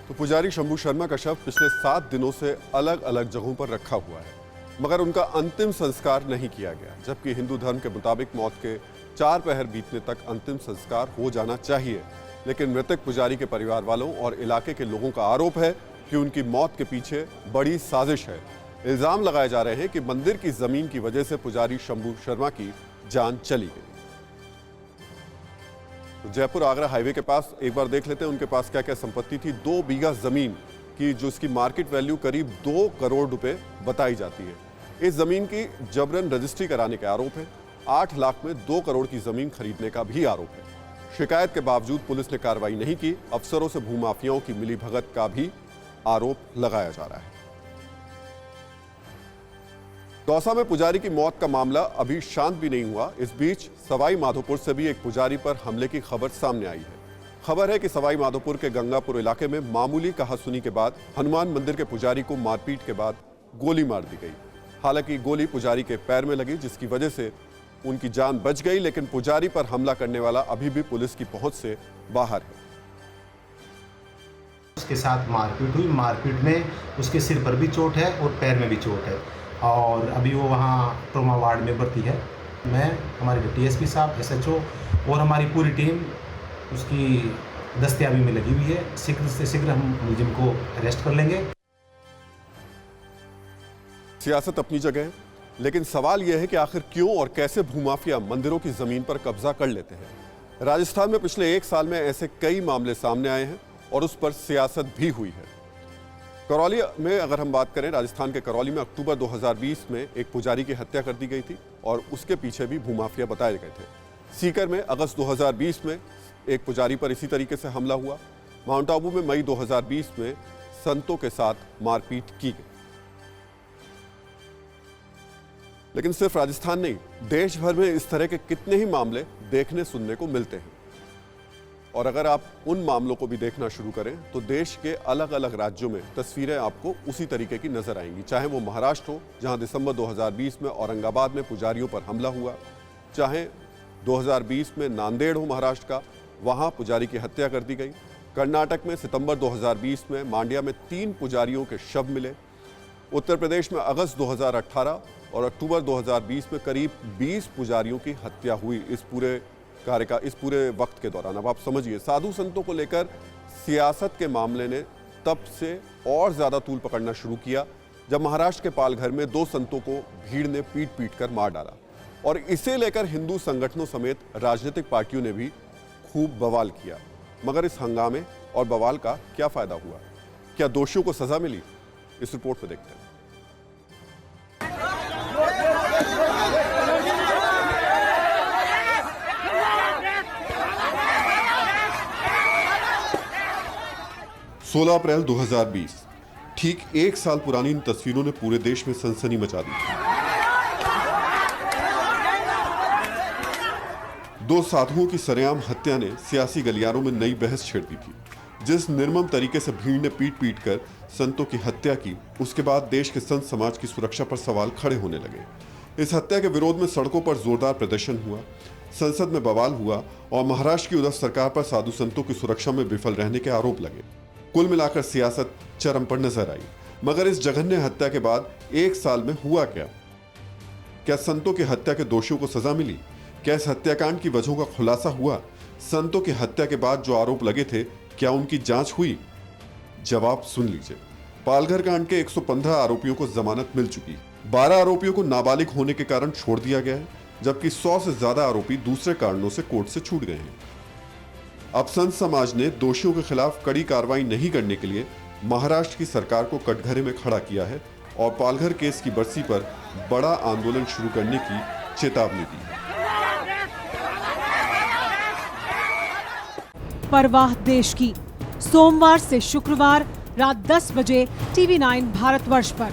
तो पुजारी शंभू शर्मा का शव पिछले 7 दिनों से अलग अलग जगहों पर रखा हुआ है, मगर उनका अंतिम संस्कार नहीं किया गया, जबकि हिंदू धर्म के मुताबिक मौत के 4 पहर बीतने तक अंतिम संस्कार हो जाना चाहिए। लेकिन मृतक पुजारी के परिवार वालों और इलाके के लोगों का आरोप है कि उनकी मौत के पीछे बड़ी साजिश है। इल्जाम लगाए जा रहे हैं कि मंदिर की जमीन की वजह से पुजारी शंभू शर्मा की जान चली गई। तो जयपुर आगरा हाईवे के पास एक बार देख लेते हैं उनके पास क्या क्या संपत्ति थी। 2 बीघा जमीन की जो इसकी मार्केट वैल्यू करीब 2 करोड़ रुपए बताई जाती है। इस जमीन की जबरन रजिस्ट्री कराने के आरोप है। 8 लाख में 2 करोड़ की जमीन खरीदने का भी आरोप है। शिकायत के बावजूद पुलिस ने कार्रवाई नहीं की। अफसरों से भूमाफियाओं की मिलीभगत का भी आरोप लगाया जा रहा है। दौसा में पुजारी की मौत का मामला अभी शांत भी नहीं हुआ। इस बीच सवाई माधोपुर से भी एक पुजारी पर हमले की खबर सामने आई है। खबर है कि सवाई माधोपुर के गंगापुर इलाके में मामूली कहासुनी के बाद हनुमान मंदिर के पुजारी को मारपीट के बाद गोली मार दी गई। हालांकि गोली पुजारी के पैर में लगी, जिसकी वजह से उनकी जान बच गई, लेकिन पुजारी पर हमला करने वाला अभी भी पुलिस की पहुंच से बाहर है। उसके साथ मारपीट हुई। मारपीट में उसके सिर पर भी चोट है और पैर में भी चोट है और अभी वो वहाँ ट्रॉमा वार्ड में भर्ती है। मैं, हमारे डीएसपी साहब, एसएचओ और हमारी पूरी टीम उसकी दस्तयाबी में लगी हुई है। शीघ्र से शीघ्र हम मुलजिम को अरेस्ट कर लेंगे। सियासत अपनी जगह है, लेकिन सवाल यह है कि आखिर क्यों और कैसे भूमाफिया मंदिरों की जमीन पर कब्जा कर लेते हैं। राजस्थान में पिछले 1 साल में ऐसे कई मामले सामने आए हैं और उस पर सियासत भी हुई है। करौली में अगर हम बात करें, राजस्थान के करौली में अक्टूबर 2020 में एक पुजारी की हत्या कर दी गई थी और उसके पीछे भी भूमाफिया बताए गए थे। सीकर में अगस्त 2020 में एक पुजारी पर इसी तरीके से हमला हुआ। माउंट आबू में मई 2020 में संतों के साथ मारपीट की गई। लेकिन सिर्फ राजस्थान नहीं, देश भर में इस तरह के कितने ही मामले देखने सुनने को मिलते हैं। और अगर आप उन मामलों को भी देखना शुरू करें तो देश के अलग अलग राज्यों में तस्वीरें आपको उसी तरीके की नजर आएंगी। चाहे वो महाराष्ट्र हो, जहां दिसंबर 2020 में औरंगाबाद में पुजारियों पर हमला हुआ, चाहे 2020 में नांदेड़ हो महाराष्ट्र का, वहां पुजारी की हत्या कर दी गई। कर्नाटक में सितंबर 2020 में मांड्या में 3 पुजारियों के शव मिले। उत्तर प्रदेश में अगस्त 2018 और अक्टूबर 2020 में करीब 20 पुजारियों की हत्या हुई इस पूरे वक्त के दौरान। अब आप समझिए, साधु संतों को लेकर सियासत के मामले ने तब से और ज्यादा तूल पकड़ना शुरू किया जब महाराष्ट्र के पालघर में 2 संतों को भीड़ ने पीट कर मार डाला। और इसे लेकर हिंदू संगठनों समेत राजनीतिक पार्टियों ने भी खूब बवाल किया। मगर इस हंगामे और बवाल का क्या फायदा हुआ? क्या दोषियों को सजा मिली? इस रिपोर्ट में देखते हैं। सोलह अप्रैल 2020, ठीक 1 साल पुरानी इन तस्वीरों ने पूरे देश में सनसनी मचा दी थी। 2 साधुओं की सरेआम हत्या ने सियासी गलियारों में नई बहस छेड़ दी थी। जिस निर्मम तरीके से भीड़ ने पीट कर संतों की हत्या की, उसके बाद देश के संत समाज की सुरक्षा पर सवाल खड़े होने लगे। इस हत्या के विरोध में सड़कों पर जोरदार प्रदर्शन हुआ, संसद में बवाल हुआ और महाराष्ट्र की उद्धव सरकार पर साधु संतों की सुरक्षा में विफल रहने के आरोप लगे। कुल मिलाकर सियासत चरम पर नजर आई। मगर इस जघन्य हत्या के बाद 1 साल में हुआ क्या? क्या संतों की हत्या के दोषियों को सजा मिली? क्या इस हत्याकांड की वजहों का खुलासा हुआ? संतों की हत्या के बाद जो आरोप लगे थे, क्या उनकी जांच हुई? जवाब सुन लीजिए। पालघर कांड के 115 आरोपियों को जमानत मिल चुकी। 12 आरोपियों को नाबालिग होने के कारण छोड़ दिया गया है, जबकि 100 से ज्यादा आरोपी दूसरे कारणों से कोर्ट से छूट गए हैं। अब संत समाज ने दोषियों के खिलाफ कड़ी कार्रवाई नहीं करने के लिए महाराष्ट्र की सरकार को कटघरे में खड़ा किया है और पालघर केस की बरसी पर बड़ा आंदोलन शुरू करने की चेतावनी दी है। परवाह देश की, सोमवार से शुक्रवार रात 10 बजे TV9 भारतवर्ष पर।